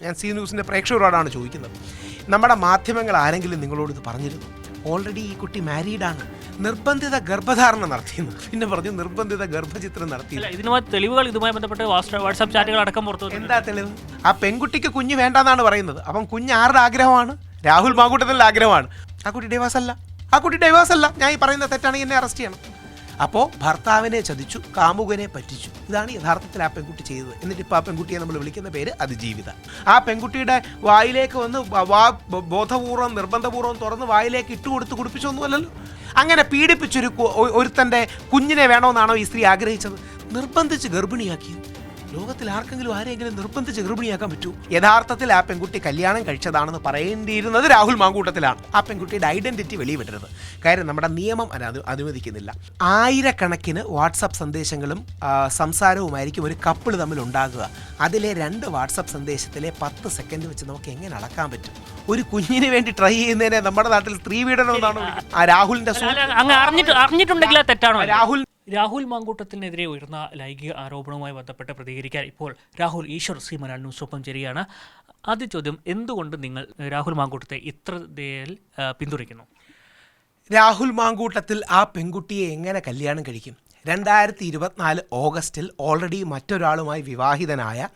ഞാൻ സി ന്യൂസിൻ്റെ പ്രേക്ഷകരോടാണ് ചോദിക്കുന്നത്. നമ്മുടെ മാധ്യമങ്ങൾ ആരെങ്കിലും നിങ്ങളോട് ഇത് പറഞ്ഞിരുന്നു? ഓൾറെഡി ഈ കുട്ടി മാരീഡാണ്, നിർബന്ധിത ഗർഭധാരണം നടത്തിയെന്ന്, പിന്നെ പറഞ്ഞു നിർബന്ധിത ഗർഭചിത്രം നടത്തി. തെളിവുകൾ ഇതുമായി ബന്ധപ്പെട്ട് വാട്സാപ്പ് ചാറ്റുകൾ അടക്കം പുറത്തു. എന്താ തെളിവ്? ആ പെൺകുട്ടിക്ക് കുഞ്ഞ് വേണ്ടെന്നാണ് പറയുന്നത്. അപ്പം കുഞ്ഞ് ആരുടെ ആഗ്രഹമാണ്? രാഹുൽ മാങ്കൂട്ടത്തിൻ്റെ ആഗ്രഹമാണ്. ആ കുട്ടി ഡൈവേഴ്സ് അല്ല. ഞാൻ ഈ പറയുന്ന തെറ്റാണെങ്കിൽ എന്നെ അറസ്റ്റ് ചെയ്യണം. അപ്പോൾ ഭർത്താവിനെ ചതിച്ചു, കാമുകനെ പറ്റിച്ചു. ഇതാണ് യഥാർത്ഥത്തിൽ ആ പെൺകുട്ടി ചെയ്തത്. എന്നിട്ട് ഇപ്പോൾ ആ പെൺകുട്ടിയെ നമ്മൾ വിളിക്കുന്ന പേര് അതിജീവിത. ആ പെൺകുട്ടിയുടെ വായിലേക്ക് വന്ന് ബോധപൂർവ്വം നിർബന്ധപൂർവ്വം തുറന്ന് വായിലേക്ക് ഇട്ടുകൊടുത്ത് കുടിപ്പിച്ചൊന്നുമല്ലല്ലോ. അങ്ങനെ പീഡിപ്പിച്ചൊരു ഒരുത്തൻ്റെ കുഞ്ഞിനെ വേണമെന്നാണോ ഈ സ്ത്രീ ആഗ്രഹിച്ചത്? നിർബന്ധിച്ച് ഗർഭിണിയാക്കിയത്. ലോകത്തിൽ ആരെങ്കിലും നിർബന്ധിച്ച് ഗർഭിണിയാക്കാൻ പറ്റൂ? യഥാർത്ഥത്തിൽ ആ പെൺകുട്ടി കല്യാണം കഴിച്ചതാണെന്ന് പറയേണ്ടിയിരുന്നത് രാഹുൽ മാങ്കൂട്ടത്തിലാണ്. ആ പെൺകുട്ടിയുടെ ഐഡന്റിറ്റി വെളിവിടരുത്. കാര്യം നമ്മുടെ നിയമം അനുവദിക്കുന്നില്ല. ആയിരക്കണക്കിന് വാട്സപ്പ് സന്ദേശങ്ങളും സംസാരവുമായിരിക്കും ഒരു കപ്പിൾ തമ്മിൽ ഉണ്ടാകുക. അതിലെ 2 വാട്സപ്പ് സന്ദേശത്തിലെ 10 സെക്കൻഡ് വെച്ച് നമുക്ക് എങ്ങനെ അളക്കാൻ പറ്റും? ഒരു കുഞ്ഞിന് വേണ്ടി ട്രൈ ചെയ്യുന്നതിനെ നമ്മുടെ നാട്ടിൽ സ്ത്രീ പീഡനം എന്നാണ് ആ രാഹുലിന്റെ അറിഞ്ഞിട്ടുണ്ടെങ്കിൽ തെറ്റാണോ? രാഹുൽ മാങ്കൂട്ടത്തിനെതിരെ ഉയർന്ന ലൈംഗിക ആരോപണവുമായി ബന്ധപ്പെട്ട് പ്രതികരിക്കാൻ ഇപ്പോൾ രാഹുൽ ഈശ്വർ സി മലയാളം ന്യൂസിനൊപ്പം ചേരുകയാണ്. ആദ്യ ചോദ്യം, എന്തുകൊണ്ട് നിങ്ങൾ രാഹുൽ മാങ്കൂട്ടത്തെ ഇത്ര പിന്തുണയ്ക്കുന്നു? രാഹുൽ മാങ്കൂട്ടത്തിൽ ആ പെൺകുട്ടിയെ എങ്ങനെ കല്യാണം കഴിക്കും? 2024 ഓഗസ്റ്റിൽ ഓൾറെഡി മറ്റൊരാളുമായി വിവാഹിതനായ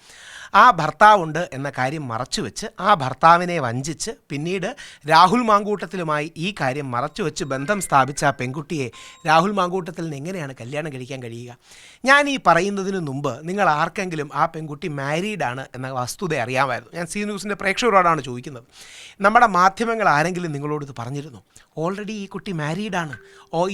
ആ ഭർത്താവുണ്ട് എന്ന കാര്യം മറച്ചുവെച്ച്, ആ ഭർത്താവിനെ വഞ്ചിച്ച്, പിന്നീട് രാഹുൽ മാങ്കൂട്ടത്തിലുമായി ഈ കാര്യം മറച്ചുവെച്ച് ബന്ധം സ്ഥാപിച്ച ആ പെൺകുട്ടിയെ രാഹുൽ മാങ്കൂട്ടത്തിൽ എങ്ങനെയാണ് കല്യാണം കഴിക്കാൻ കഴിയുക? ഞാൻ ഈ പറയുന്നതിന് മുമ്പ് നിങ്ങൾ ആർക്കെങ്കിലും ആ പെൺകുട്ടി മാരീഡാണ് എന്ന വസ്തുത അറിയാമായിരുന്നു? ഞാൻ സി ന്യൂസിൻ്റെ പ്രേക്ഷകരോടാണ് ചോദിക്കുന്നത്. നമ്മുടെ മാധ്യമങ്ങൾ ആരെങ്കിലും നിങ്ങളോട് ഇത് പറഞ്ഞിരുന്നു? ഓൾറെഡി ഈ കുട്ടി മാരീഡാണ്.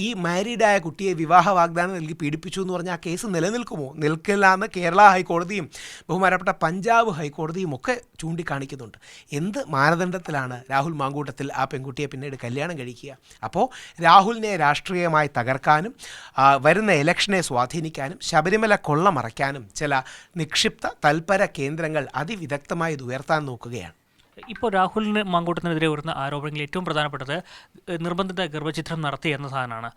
ഈ മാരീഡായ കുട്ടിയെ വിവാഹ വാഗ്ദാനം നൽകി പീഡിപ്പിച്ചു എന്ന് പറഞ്ഞാൽ ആ കേസ് നിലനിൽക്കുമോ? നിൽക്കില്ല എന്ന് കേരള ഹൈക്കോടതിയും ബഹുമാനപ്പെട്ട പഞ്ചാബ് ഹൈക്കോടതിയും ഒക്കെ ചൂണ്ടിക്കാണിക്കുന്നുണ്ട്. എന്ത് മാനദണ്ഡത്തിലാണ് രാഹുൽ മാങ്കൂട്ടത്തിൽ ആ പെൺകുട്ടിയെ പിന്നീട് കല്യാണം കഴിക്കുക? അപ്പോൾ രാഹുലിനെ രാഷ്ട്രീയമായി തകർക്കാനും വരുന്ന ഇലക്ഷനെ സ്വാധീനിക്കാനും ശബരിമല കൊള്ള മറയ്ക്കാനും ചില നിക്ഷിപ്ത തൽപര കേന്ദ്രങ്ങൾ അതിവിദഗ്ധമായി ഇത് ഉയർത്താൻ നോക്കുകയാണ്. ഇപ്പോൾ രാഹുലിന് മാങ്കൂട്ടത്തിനെതിരെ വരുന്ന ആരോപണങ്ങളിൽ ഏറ്റവും പ്രധാനപ്പെട്ടത് നിർബന്ധിത ഗർഭചിത്രം നടത്തി എന്ന സാധനമാണ്.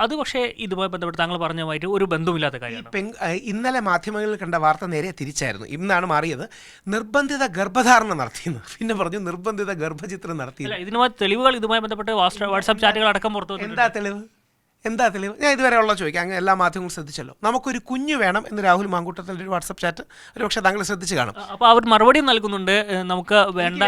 അത് പക്ഷേ ഇതുമായി ബന്ധപ്പെട്ട് താങ്കൾ പറഞ്ഞതുമായിട്ട് ഒരു ബന്ധവുമില്ലാത്ത കാര്യമാണ്. ഇന്നലെ മാധ്യമങ്ങളിൽ കണ്ട വാർത്ത നേരെ തിരിച്ചായിരുന്നു. ഇന്നാണ് മാറിയത്. നിർബന്ധിത ഗർഭധാരണം നടത്തിയെന്ന്, പിന്നെ പറഞ്ഞു നിർബന്ധിത ഗർഭചിത്രം നടത്തി. ഇതിനുമായി തെളിവുകൾ ഇതുമായി ബന്ധപ്പെട്ട് വാട്സാപ്പ് ചാറ്റുകൾ അടക്കം പുറത്തു. എന്താ തെളിവ്? ഞാൻ ഇതുവരെ ഉള്ള ചോദിക്കാം. അങ്ങ് എല്ലാ മാധ്യമങ്ങളും ശ്രദ്ധിച്ചല്ലോ. നമുക്കൊരു കുഞ്ഞ് വേണം എന്ന് രാഹുൽ മാങ്കൂട്ടത്തിൻ്റെ ഒരു വാട്സപ്പ് ചാറ്റ് ഒരു പക്ഷേ താങ്കൾ ശ്രദ്ധിച്ച് കാണും. അപ്പോൾ അവർ മറുപടി നൽകുന്നുണ്ട്, നമുക്ക് വേണ്ട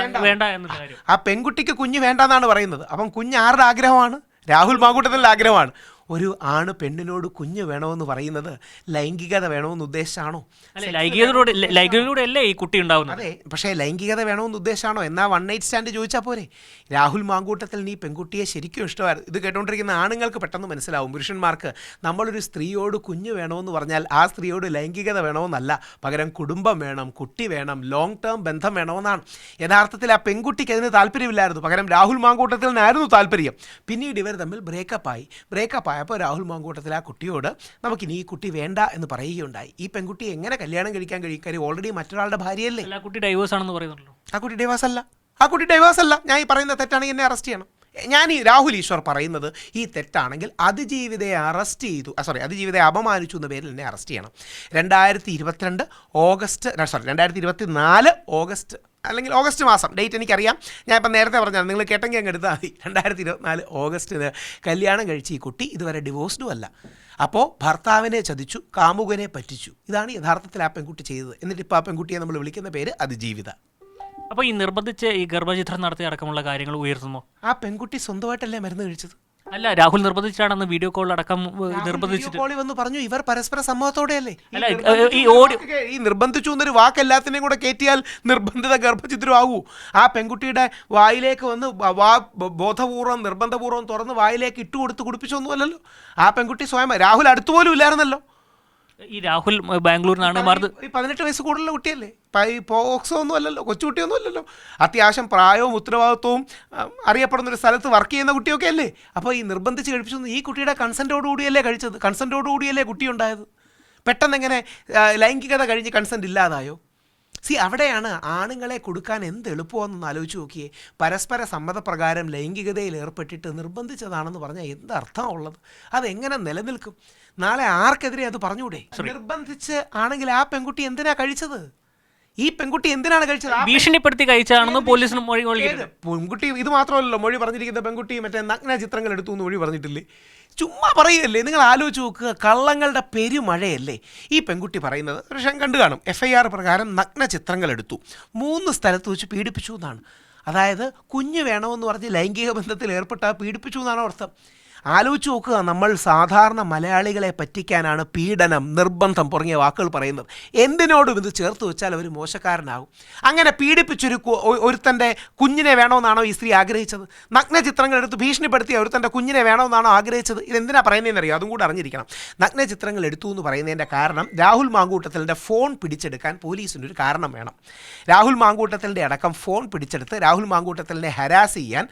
എന്നുള്ള കാര്യം. ആ പെൺകുട്ടിക്ക് കുഞ്ഞ് വേണ്ടെന്നാണ് പറയുന്നത്. അപ്പം കുഞ്ഞ് ആരുടെ ആഗ്രഹമാണ്? രാഹുൽ മാങ്കൂട്ടത്തിൻ്റെ ആഗ്രഹമാണ്. ഒരു ആണ് പെണ്ണിനോട് കുഞ്ഞ് വേണമെന്ന് പറയുന്നത് ലൈംഗികത വേണമെന്ന് ഉദ്ദേശിച്ചാണോ? ലൈംഗികതയിലൂടെ അല്ലേ ഈ കുട്ടി ഉണ്ടാവുന്നത്? അതെ, പക്ഷേ ലൈംഗികത വേണമെന്ന് ഉദ്ദേശിച്ചാണോ? എന്നാൽ 1 നൈറ്റ് സ്റ്റാൻഡ് ചോദിച്ചാൽ പോരെ? രാഹുൽ മാങ്കൂട്ടത്തിൽ നീ പെൺകുട്ടിയെ ശരിക്കും ഇഷ്ടമായിരുന്നു. ഇത് കേട്ടുകൊണ്ടിരിക്കുന്ന ആണുങ്ങൾക്ക് പെട്ടെന്ന് മനസ്സിലാവും, പുരുഷന്മാർക്ക്. നമ്മളൊരു സ്ത്രീയോട് കുഞ്ഞ് വേണമെന്ന് പറഞ്ഞാൽ ആ സ്ത്രീയോട് ലൈംഗികത വേണമെന്നല്ല, പകരം കുടുംബം വേണം, കുട്ടി വേണം, ലോങ് ടേം ബന്ധം വേണമെന്നാണ്. യഥാർത്ഥത്തിൽ ആ പെൺകുട്ടിക്ക് അതിന് താല്പര്യമില്ലായിരുന്നു, പകരം രാഹുൽ മാങ്കൂട്ടത്തിനായിരുന്നു താല്പര്യം. പിന്നീട് ഇവർ തമ്മിൽ ബ്രേക്കപ്പ് ആയപ്പോൾ രാഹുൽ മാങ്കൂട്ടത്തിൽ ആ കുട്ടിയോട് നമുക്കിനി ഈ കുട്ടി വേണ്ട എന്ന് പറയുകയുണ്ടായി. ഈ പെൺകുട്ടി എങ്ങനെ കല്യാണം കഴിക്കാൻ കഴിയും? കാര്യം ഓൾറെഡി മറ്റൊരാളുടെ ഭാര്യയല്ലേ. ആ കുട്ടി ഡൈവേഴ്സ് ആണെന്ന് പറയുന്നുള്ളൂ. ആ കുട്ടി ഡൈവേഴ്സ് അല്ല. ഞാൻ ഈ പറയുന്ന തെറ്റാണെങ്കിൽ എന്നെ അറസ്റ്റ് ചെയ്യണം. ഞാൻ ഈ രാഹുൽ ഈശ്വർ പറയുന്നത് ഈ തെറ്റാണെങ്കിൽ അതിജീവിതയെ അപമാനിച്ചു എന്ന പേരിൽ എന്നെ അറസ്റ്റ് ചെയ്യണം. 2024 ഓഗസ്റ്റ് അല്ലെങ്കിൽ ഓഗസ്റ്റ് മാസം, ഡേറ്റ് എനിക്കറിയാം, ഞാൻ ഇപ്പം നേരത്തെ പറഞ്ഞാൽ നിങ്ങൾ കേട്ടെങ്കിൽ അങ്ങ് എടുത്താൽ മതി. 2024 ഓഗസ്റ്റിന് കല്യാണം കഴിച്ച ഈ കുട്ടി ഇതുവരെ ഡിവോഴ്സ്ഡും അല്ല. അപ്പോൾ ഭർത്താവിനെ ചതിച്ചു, കാമുകനെ പറ്റിച്ചു. ഇതാണ് യഥാർത്ഥത്തിൽ ആ പെൺകുട്ടി ചെയ്തത്. എന്നിട്ട് ഇപ്പോൾ ആ പെൺകുട്ടിയെ നമ്മൾ വിളിക്കുന്ന പേര് അതിജീവിത. അപ്പോൾ ഈ നിർബന്ധിച്ച് ഈ ഗർഭചിത്രം നടത്തി അടക്കമുള്ള കാര്യങ്ങൾ ഉയർത്തുന്നു. ആ പെൺകുട്ടി സ്വന്തമായിട്ടല്ലേ മരുന്ന് കഴിച്ചത്? അല്ല, രാഹുൽ നിർബന്ധിച്ചാണെന്ന് വീഡിയോ കോൾ അടക്കം നിർബന്ധിച്ചിട്ട് വന്ന് പറഞ്ഞു. ഇവർ പരസ്പര സമ്മതത്തോടെയല്ലേ? ഈ നിർബന്ധിച്ചു എന്നൊരു വാക്ക് എല്ലാത്തിനെയും കൂടെ കയറ്റിയാൽ നിർബന്ധിത ഗർഭചിത്രം ആകൂ? ആ പെൺകുട്ടിയുടെ വായിലേക്ക് വന്ന് ബോധപൂർവ്വം നിർബന്ധപൂർവ്വം തുറന്ന് വായിലേക്ക് ഇട്ടുകൊടുത്ത് കുടിപ്പിച്ചൊന്നുമല്ലല്ലോ. ആ പെൺകുട്ടി സ്വയം, രാഹുൽ അടുത്തുപോലും ഇല്ലായിരുന്നല്ലോ. ഈ രാഹുൽ ബാംഗ്ലൂരിനാണ് 18 വയസ്സ് കൂടുതലുള്ള കുട്ടിയല്ലേ. പോക്സോ ഒന്നും അല്ലല്ലോ, കൊച്ചുകുട്ടിയൊന്നും അല്ലല്ലോ. അത്യാവശ്യം പ്രായവും ഉത്തരവാദിത്വവും അറിയപ്പെടുന്നൊരു സ്ഥലത്ത് വർക്ക് ചെയ്യുന്ന കുട്ടിയൊക്കെ അല്ലേ. അപ്പോൾ ഈ നിർബന്ധിച്ച് കഴിപ്പിച്ചൊന്നും ഈ കുട്ടിയുടെ കൺസെൻറ്റോടുകൂടിയല്ലേ കഴിച്ചത്, കൺസെൻറ്റോടുകൂടിയല്ലേ കുട്ടി ഉണ്ടായത്. പെട്ടെന്ന് എങ്ങനെ ലൈംഗികത കഴിഞ്ഞ് കൺസെൻറ്റ് ഇല്ലാതായോ? അവിടെയാണ് ആണുങ്ങളെ കൊടുക്കാൻ എന്ത് എളുപ്പമെന്നൊന്ന് ആലോചിച്ച് നോക്കിയേ. പരസ്പര സമ്മതപ്രകാരം ലൈംഗികതയിൽ ഏർപ്പെട്ടിട്ട് നിർബന്ധിച്ചതാണെന്ന് പറഞ്ഞാൽ എന്ത് അർത്ഥമുള്ളത്? അതെങ്ങനെ നിലനിൽക്കും? നാളെ ആർക്കെതിരെ അത് പറഞ്ഞൂടെ? നിർബന്ധിച്ച് ആണെങ്കിൽ ആ പെൺകുട്ടി എന്തിനാ കഴിച്ചത്? ഈ പെൺകുട്ടി എന്തിനാണ് കഴിച്ചത്? ഭീഷണിപ്പെടുത്തി കഴിച്ചതാണെന്ന് പോലീസിന് മൊഴി പെൺകുട്ടി ഇത് മാത്രമല്ലല്ലോ മൊഴി പറഞ്ഞിരിക്കുന്ന പെൺകുട്ടി മറ്റേ നഗ്ന ചിത്രങ്ങൾ എടുത്തു എന്ന് മൊഴി പറഞ്ഞിട്ടില്ലേ? ചുമ്മാ പറയുകയല്ലേ. നിങ്ങൾ ആലോചിച്ച് നോക്കുക, കള്ളങ്ങളുടെ പെരുമഴയല്ലേ ഈ പെൺകുട്ടി പറയുന്നത്. പക്ഷേ കണ്ടു കാണും, FIR പ്രകാരം നഗ്ന ചിത്രങ്ങൾ എടുത്തു, 3 സ്ഥലത്ത് വെച്ച് പീഡിപ്പിച്ചു എന്നാണ്. അതായത് കുഞ്ഞ് വേണമെന്ന് പറഞ്ഞ് ലൈംഗിക ബന്ധത്തിൽ ഏർപ്പെട്ടാൽ പീഡിപ്പിച്ചു എന്നാണ് അർത്ഥം. ആലോചിച്ച് നോക്കുക, നമ്മൾ സാധാരണ മലയാളികളെ പറ്റിക്കാനാണ് പീഡനം, നിർബന്ധം തുടങ്ങിയ വാക്കുകൾ പറയുന്നത്. എന്തിനോടും ഇത് ചേർത്ത് വെച്ചാൽ അവർ മോശക്കാരനാകും. അങ്ങനെ പീഡിപ്പിച്ചൊരു ഒരുത്തൻ്റെ കുഞ്ഞിനെ വേണമെന്നാണോ ഈ സ്ത്രീ ആഗ്രഹിച്ചത്? നഗ്ന ചിത്രങ്ങൾ എടുത്ത് ഭീഷണിപ്പെടുത്തിയ ഒരുത്തൻ്റെ കുഞ്ഞിനെ വേണമെന്നാണോ ആഗ്രഹിച്ചത്? ഇതെന്തിനാണ് പറയുന്നതെന്ന് അറിയാം, അതും കൂടെ അറിഞ്ഞിരിക്കണം. നഗ്ന ചിത്രങ്ങൾ എടുത്തു എന്ന് പറയുന്നതിൻ്റെ കാരണം രാഹുൽ മാങ്കൂട്ടത്തിൻ്റെ ഫോൺ പിടിച്ചെടുക്കാൻ പോലീസിനൊരു കാരണം വേണം. രാഹുൽ മാങ്കൂട്ടത്തിൻ്റെ അടക്കം ഫോൺ പിടിച്ചെടുത്ത് രാഹുൽ മാങ്കൂട്ടത്തിനെ ഹരാസ് ചെയ്യാൻ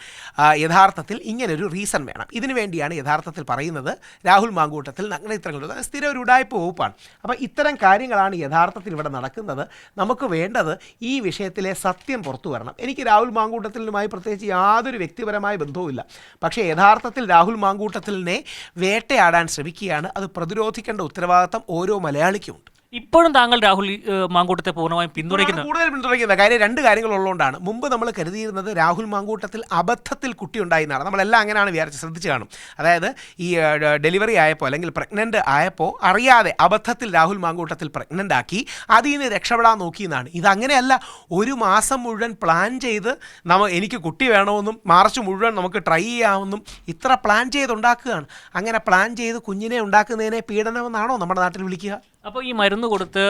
യഥാർത്ഥത്തിൽ ഇങ്ങനൊരു റീസൺ വേണം. ഇതിനു വേണ്ടിയാണ് യഥാർത്ഥത്തിൽ പറയുന്നത് രാഹുൽ മാങ്കൂട്ടത്തിൽ നഗ്നചിത്രങ്ങൾ സ്ഥിരം ഒരു ഉടായ്പ വകുപ്പാണ്. അപ്പോൾ ഇത്തരം കാര്യങ്ങളാണ് യഥാർത്ഥത്തിൽ ഇവിടെ നടക്കുന്നത്. നമുക്ക് വേണ്ടത് ഈ വിഷയത്തിലെ സത്യം പുറത്തു വരണം. എനിക്ക് രാഹുൽ മാങ്കൂട്ടത്തിലുമായി പ്രത്യേകിച്ച് യാതൊരു വ്യക്തിപരമായ ബന്ധവുമില്ല. പക്ഷേ യഥാർത്ഥത്തിൽ രാഹുൽ മാങ്കൂട്ടത്തിലിനെ വേട്ടയാടാൻ ശ്രമിക്കുകയാണ്. അത് പ്രതിരോധിക്കേണ്ട ഉത്തരവാദിത്തം ഓരോ മലയാളിക്കുമുണ്ട്. ഇപ്പോഴും താങ്കൾ രാഹുൽ മാങ്കൂട്ടത്തെ പൂർണ്ണമായും പിന്തുണയ്ക്കുന്നത്? കൂടുതൽ പിന്തുണയ്ക്കുന്ന കാര്യം 2 കാര്യങ്ങളുള്ളതുകൊണ്ടാണ്. മുമ്പ് നമ്മൾ കരുതിയിരുന്നത് രാഹുൽ മാങ്കൂട്ടത്തിൽ അബദ്ധത്തിൽ കുട്ടി ഉണ്ടായിരുന്നതാണ്. നമ്മളെല്ലാം അങ്ങനെയാണ് വിചാരിച്ച് ശ്രദ്ധിച്ച് കാണും. അതായത് ഈ ഡെലിവറി ആയപ്പോൾ അല്ലെങ്കിൽ പ്രഗ്നൻ്റ് ആയപ്പോൾ അറിയാതെ അബദ്ധത്തിൽ രാഹുൽ മാങ്കൂട്ടത്തിൽ പ്രഗ്നൻ്റ് ആക്കി അതിൽ നിന്ന് രക്ഷപ്പെടാൻ നോക്കിയെന്നാണ്. ഇതങ്ങനെയല്ല. 1 മാസം മുഴുവൻ പ്ലാൻ ചെയ്ത് എനിക്ക് കുട്ടി വേണമെന്നും മാർച്ച് മുഴുവൻ നമുക്ക് ട്രൈ ചെയ്യാമെന്നും ഇത്ര പ്ലാൻ ചെയ്തുണ്ടാക്കുകയാണ്. അങ്ങനെ പ്ലാൻ ചെയ്ത് കുഞ്ഞിനെ ഉണ്ടാക്കുന്നതിനെ പീഡനമെന്നാണോ നമ്മുടെ നാട്ടിൽ വിളിക്കുക? അപ്പോൾ ഈ മരുന്ന് കൊടുത്ത്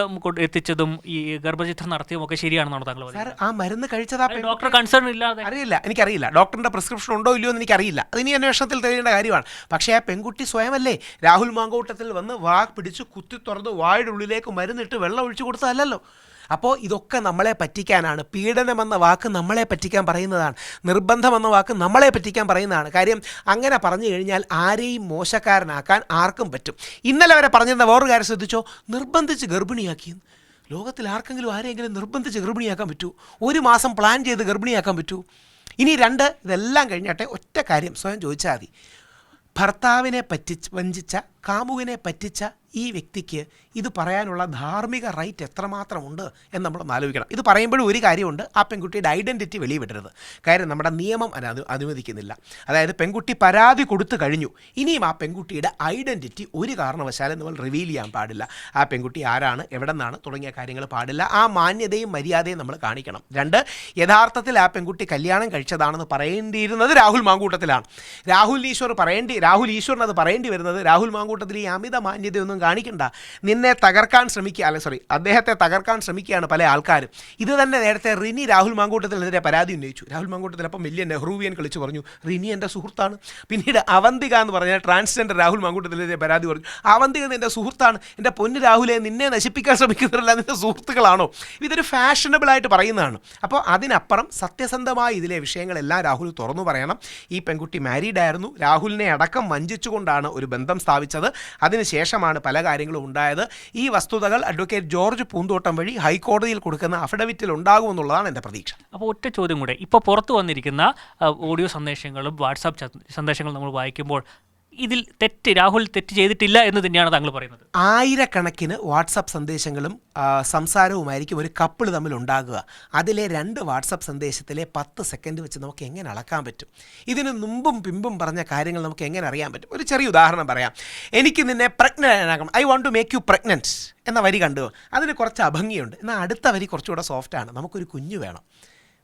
എത്തിച്ചതും ഈ ഗർഭചിത്രം നടത്തിയതും ഒക്കെ ശരിയാണെന്നാണ് താങ്കൾ പറയുന്നത്? സാർ, ആ മരുന്ന് കഴിച്ചതാ ഡോക്ടർ കൺസേൺ ഇല്ലാതെ? എനിക്കറിയില്ല. ഡോക്ടറിന്റെ പ്രിസ്ക്രിപ്ഷൻ ഉണ്ടോ ഇല്ലയോ എന്ന് എനിക്കറിയില്ല. അതിനി അന്വേഷണത്തിൽ തെളിയേണ്ട കാര്യമാണ്. പക്ഷേ ആ പെൺകുട്ടി സ്വയമല്ലേ രാഹുൽ മാങ്കൂട്ടത്തിൽ വന്ന് പിടിച്ച് കുത്തി തുറന്ന് വായുടെ ഉള്ളിലേക്ക് മരുന്നിട്ട് വെള്ളം ഒഴിച്ചു കൊടുത്തതല്ലല്ലോ. അപ്പോൾ ഇതൊക്കെ നമ്മളെ പറ്റിക്കാനാണ്. പീഡനമെന്ന വാക്ക് നമ്മളെ പറ്റിക്കാൻ പറയുന്നതാണ്. നിർബന്ധമെന്ന വാക്ക് നമ്മളെ പറ്റിക്കാൻ പറയുന്നതാണ്. കാര്യം അങ്ങനെ പറഞ്ഞു കഴിഞ്ഞാൽ ആരെയും മോശക്കാരനാക്കാൻ ആർക്കും പറ്റും. ഇന്നലെ വരെ പറഞ്ഞിരുന്ന വേറൊരു കാര്യം ശ്രദ്ധിച്ചോ, നിർബന്ധിച്ച് ഗർഭിണിയാക്കിയെന്ന്. ലോകത്തിൽ ആർക്കെങ്കിലും ആരെങ്കിലും നിർബന്ധിച്ച് ഗർഭിണിയാക്കാൻ പറ്റൂ? 1 മാസം പ്ലാൻ ചെയ്ത് ഗർഭിണിയാക്കാൻ പറ്റൂ? ഇനി 2, ഇതെല്ലാം കഴിഞ്ഞാട്ടെ ഒറ്റ കാര്യം സ്വയം ചോദിച്ചാൽ മതി. ഭർത്താവിനെ വഞ്ചിച്ച, കാമുകനെ പറ്റിച്ച ഈ വ്യക്തിക്ക് ഇത് പറയാനുള്ള ധാർമ്മിക റൈറ്റ് എത്രമാത്രമുണ്ട് എന്ന് നമ്മളൊന്ന് ആലോചിക്കണം. ഇത് പറയുമ്പോഴും ഒരു കാര്യമുണ്ട്, ആ പെൺകുട്ടിയുടെ ഐഡൻറ്റിറ്റി വെളിവിടരുത്. കാര്യം നമ്മുടെ നിയമം അനുവദിക്കുന്നില്ല. അതായത് പെൺകുട്ടി പരാതി കൊടുത്തു കഴിഞ്ഞു, ഇനിയും ആ പെൺകുട്ടിയുടെ ഐഡൻറ്റിറ്റി ഒരു കാരണവശാലും നമ്മൾ റിവീൽ ചെയ്യാൻ പാടില്ല. ആ പെൺകുട്ടി ആരാണ്, എവിടെ നിന്നാണ് തുടങ്ങിയ കാര്യങ്ങൾ പാടില്ല. ആ മാന്യതയും മര്യാദയും നമ്മൾ കാണിക്കണം. 2, യഥാർത്ഥത്തിൽ ആ പെൺകുട്ടി കല്യാണം കഴിച്ചതാണെന്ന് പറയേണ്ടിയിരുന്നത് രാഹുൽ മാങ്കൂട്ടത്തിലാണ്. രാഹുൽ ഈശ്വറിന് അത് പറയേണ്ടി വരുന്നത് രാഹുൽ മാങ്കൂട്ടത്തിൽ ഈ അമിത മാന്യതയൊന്നും കാണിക്കണ്ട. നിന്നെ തകർക്കാൻ അദ്ദേഹത്തെ തകർക്കാൻ ശ്രമിക്കുകയാണ് പല ആൾക്കാരും. ഇത് തന്നെ നേരത്തെ റിനി രാഹുൽ മാങ്കൂട്ടത്തിനെതിരെ പരാതി ഉന്നയിച്ചു. രാഹുൽ മാങ്കൂട്ടത്തിൽ അപ്പം വലിയ നെഹ്റുവിയൻ കളിച്ച് പറഞ്ഞു റിനി എൻ്റെ സുഹൃത്താണ്. പിന്നീട് അവന്തിക എന്ന് പറഞ്ഞാൽ ട്രാൻസ്ജെൻഡർ രാഹുൽ മാങ്കൂട്ടത്തിനെതിരെ പരാതി പറഞ്ഞു. അവന്തിക നിൻ്റെ സുഹൃത്താണ്, എൻ്റെ പൊന്നു രാഹുലെ, നിന്നെ നശിപ്പിക്കാൻ ശ്രമിക്കുന്നവരല്ല നിൻ്റെ സുഹൃത്തുക്കളാണോ? ഇതൊരു ഫാഷനബിളായിട്ട് പറയുന്നതാണ്. അപ്പോൾ അതിനപ്പുറം സത്യസന്ധമായി ഇതിലെ വിഷയങ്ങളെല്ലാം രാഹുൽ തുറന്നു പറയണം. ഈ പെൺകുട്ടി മാരീഡ് ആയിരുന്നു. രാഹുലിനെ അടക്കം വഞ്ചിച്ചുകൊണ്ടാണ് ഒരു ബന്ധം സ്ഥാപിച്ചത്. അതിനുശേഷമാണ് പല കാര്യങ്ങളും ഉണ്ടായത്. ഈ വസ്തുതകൾ അഡ്വക്കേറ്റ് ജോർജ് പൂന്തോട്ടം വഴി ഹൈക്കോടതിയിൽ കൊടുക്കുന്ന അഫിഡവിറ്റിൽ ഉണ്ടാകുമെന്നുള്ളതാണ് എൻ്റെ പ്രതീക്ഷ. അപ്പോൾ ഒറ്റ ചോദ്യം കൂടെ, ഇപ്പോൾ പുറത്തു വന്നിരിക്കുന്ന ഓഡിയോ സന്ദേശങ്ങളും വാട്സാപ്പ് സന്ദേശങ്ങളും നമ്മൾ വായിക്കുമ്പോൾ ഇതിൽ രാഹുൽ തെറ്റ് ചെയ്തിട്ടില്ല എന്ന് തന്നെയാണ് താങ്കൾ പറയുന്നത്? ആയിരക്കണക്കിന് വാട്സപ്പ് സന്ദേശങ്ങളും സംസാരവുമായിരിക്കും ഒരു കപ്പിൾ തമ്മിൽ ഉണ്ടാകുക. അതിലെ 2 വാട്സപ്പ് സന്ദേശത്തിലെ 10 സെക്കൻഡ് വെച്ച് നമുക്ക് എങ്ങനെ അളക്കാൻ പറ്റും? ഇതിന് മുമ്പും പിമ്പും പറഞ്ഞ കാര്യങ്ങൾ നമുക്ക് എങ്ങനെ അറിയാൻ പറ്റും? ഒരു ചെറിയ ഉദാഹരണം പറയാം. എനിക്ക് നിന്നെ പ്രഗ്നൻ്റ് ആക്കണം, I want to make you pregnant എന്ന വരി കണ്ടു. അതിന് കുറച്ച് അഭംഗിയുണ്ട്. എന്നാൽ അടുത്ത വരി കുറച്ചുകൂടെ സോഫ്റ്റാണ്, നമുക്കൊരു കുഞ്ഞു വേണം.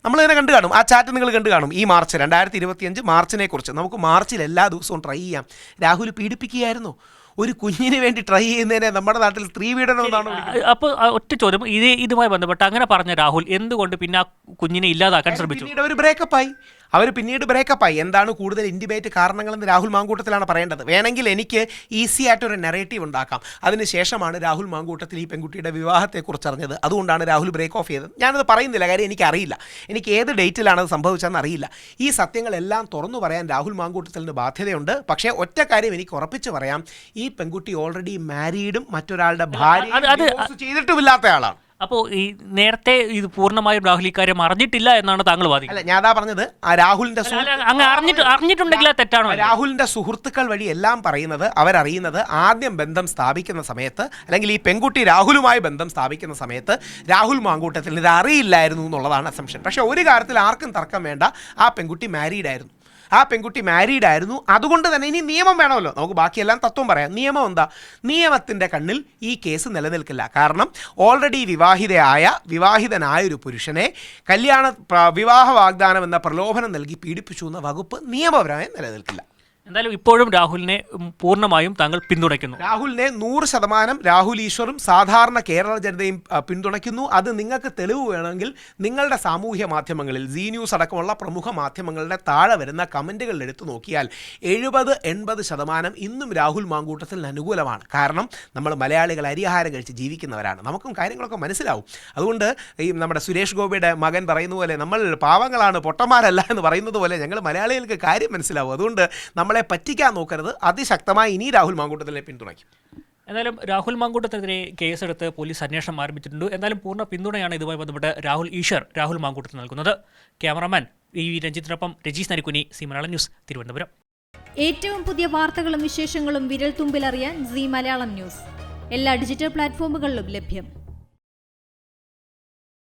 നമ്മളിങ്ങനെ കണ്ടു കാണും, ആ ചാറ്റ് നിങ്ങൾ കണ്ടു കാണും. ഈ മാർച്ച് 2025 മാർച്ചിനെ കുറിച്ച് നമുക്ക് മാർച്ചിൽ എല്ലാ ദിവസവും ട്രൈ ചെയ്യാം. രാഹുൽ പീഡിപ്പിക്കുകയായിരുന്നു. ഒരു കുഞ്ഞിന് വേണ്ടി ട്രൈ ചെയ്യുന്നതിനെ നമ്മുടെ നാട്ടിൽ സ്ത്രീ പീഡനം എന്നാണ്. അപ്പോൾ ഒറ്റ ചോദ്യം, ഇതുമായി ബന്ധപ്പെട്ട് അങ്ങനെ പറഞ്ഞ രാഹുൽ എന്തുകൊണ്ട് പിന്നെ ആ കുഞ്ഞിനെ ഇല്ലാതാക്കാൻ ശ്രമിച്ചു? പിന്നീട് അവർ ബ്രേക്കപ്പായി. എന്താണ് കൂടുതൽ ഇൻറ്റിമേറ്റ് കാരണങ്ങളെന്ന് രാഹുൽ മാങ്കൂട്ടത്തിലാണ് പറയേണ്ടത്. വേണമെങ്കിൽ എനിക്ക് ഈസി ആയിട്ടൊരു നെറേറ്റീവ് ഉണ്ടാക്കാം. അതിനുശേഷമാണ് രാഹുൽ മാങ്കൂട്ടത്തിൽ ഈ പെൺകുട്ടിയുടെ വിവാഹത്തെക്കുറിച്ച് അറിഞ്ഞത്. അതുകൊണ്ടാണ് രാഹുൽ ബ്രേക്ക് ഓഫ് ചെയ്തത്. ഞാനത് പറയുന്നില്ല, കാര്യം എനിക്കറിയില്ല. എനിക്ക് ഏത് ഡേറ്റിലാണ് അത് സംഭവിച്ചതെന്ന് അറിയില്ല. ഈ സത്യങ്ങളെല്ലാം തുറന്നു പറയാൻ രാഹുൽ മാങ്കൂട്ടത്തിന് ബാധ്യതയുണ്ട്. പക്ഷേ ഒറ്റ കാര്യം എനിക്ക് ഉറപ്പിച്ച് പറയാം, ഈ പെൺകുട്ടി ഓൾറെഡി മാരീഡും മറ്റൊരാളുടെ ഭാര്യ ചെയ്തിട്ടുമില്ലാത്ത ആളാണ്. അപ്പോൾ ഈ നേരത്തെ ഇത് പൂർണ്ണമായും രാഹുൽ ഇക്കാര്യം അറിഞ്ഞിട്ടില്ല എന്നാണ് താങ്കൾ വാദിക്കുന്നത്. അല്ല, ഞാൻ അതാ പറഞ്ഞത്, ആ രാഹുലിന്റെ അങ്ങ് അറിഞ്ഞിട്ടുണ്ടെങ്കിൽ തെറ്റാണോ? രാഹുലിന്റെ സുഹൃത്തുക്കൾ വഴി എല്ലാം പറയുന്നത്, അവരറിയുന്നത് ആദ്യം ബന്ധം സ്ഥാപിക്കുന്ന സമയത്ത്, അല്ലെങ്കിൽ ഈ പെൺകുട്ടി രാഹുലുമായി ബന്ധം സ്ഥാപിക്കുന്ന സമയത്ത് രാഹുൽ മാങ്കൂട്ടത്തിൽ ഇത് അറിയില്ലായിരുന്നു എന്നുള്ളതാണ് അസംഷൻ. പക്ഷെ ഒരു കാര്യത്തിൽ ആർക്കും തർക്കം വേണ്ട, ആ പെൺകുട്ടി മാരീഡ് ആയിരുന്നു. അതുകൊണ്ട് തന്നെ ഇനി നിയമം വേണമല്ലോ, നമുക്ക് ബാക്കിയെല്ലാം തത്വം പറയാം. നിയമം എന്താ? നിയമത്തിൻ്റെ കണ്ണിൽ ഈ കേസ് നിലനിൽക്കില്ല. കാരണം ഓൾറെഡി വിവാഹിതനായ ഒരു പുരുഷനെ വിവാഹ വാഗ്ദാനം എന്ന പ്രലോഭനം നൽകി പീഡിപ്പിച്ചു എന്ന വകുപ്പ് നിയമപരമായി നിലനിൽക്കില്ല. എന്തായാലും ഇപ്പോഴും രാഹുലിനെ പൂർണ്ണമായും താങ്കൾ പിന്തുണയ്ക്കുന്നു. രാഹുലിനെ 100% രാഹുൽ ഈശ്വറും സാധാരണ കേരള ജനതയും പിന്തുണയ്ക്കുന്നു. അത് നിങ്ങൾക്ക് തെളിവ് വേണമെങ്കിൽ നിങ്ങളുടെ സാമൂഹ്യ മാധ്യമങ്ങളിൽ, സീ ന്യൂസ് അടക്കമുള്ള പ്രമുഖ മാധ്യമങ്ങളുടെ താഴെ വരുന്ന കമൻറ്റുകളിൽ എടുത്തു നോക്കിയാൽ 70-80% ഇന്നും രാഹുൽ മാങ്കൂട്ടത്തിന് അനുകൂലമാണ്. കാരണം നമ്മൾ മലയാളികൾ അരിയാഹാരം കഴിച്ച് ജീവിക്കുന്നവരാണ്, നമുക്കും കാര്യങ്ങളൊക്കെ മനസ്സിലാവും. അതുകൊണ്ട് ഈ നമ്മുടെ സുരേഷ് ഗോപിയുടെ മകൻ പറയുന്ന പോലെ, നമ്മൾ പാവങ്ങളാണ്, പൊട്ടന്മാരല്ല എന്ന് പറയുന്നത് പോലെ ഞങ്ങൾ മലയാളികൾക്ക് കാര്യം മനസ്സിലാവും. അതുകൊണ്ട് നമ്മളെ പറ്റിക്കാൻ നോക്കരുത്. അതിശക്തമായി ഇനി രാഹുൽ മാങ്കൂട്ടത്തിനെ പിന്തുണയ്ക്കും. എന്തായാലും രാഹുൽ മാങ്കൂട്ടത്തിനെതിരെ കേസെടുത്ത് പോലീസ് അന്വേഷണം ആരംഭിച്ചിട്ടുണ്ട്. എന്തായാലും പൂർണ്ണ പിന്തുണയാണ് ഇതുമായി ബന്ധപ്പെട്ട് രാഹുൽ മാങ്കൂട്ടത്തിന് നൽകുന്നത്. ക്യാമറാമാൻ വി രഞ്ജിത്തിനൊപ്പം രജീഷ് നരിക്കുനി, സി മലയാളം ന്യൂസ്, തിരുവനന്തപുരം. ഏറ്റവും പുതിയ വാർത്തകളും വിശേഷങ്ങളും വിരൽ തുമ്പിലറിയാൻ സി മലയാളം ന്യൂസ് എല്ലാ ഡിജിറ്റൽ പ്ലാറ്റ്ഫോമുകളിലും ലഭ്യം.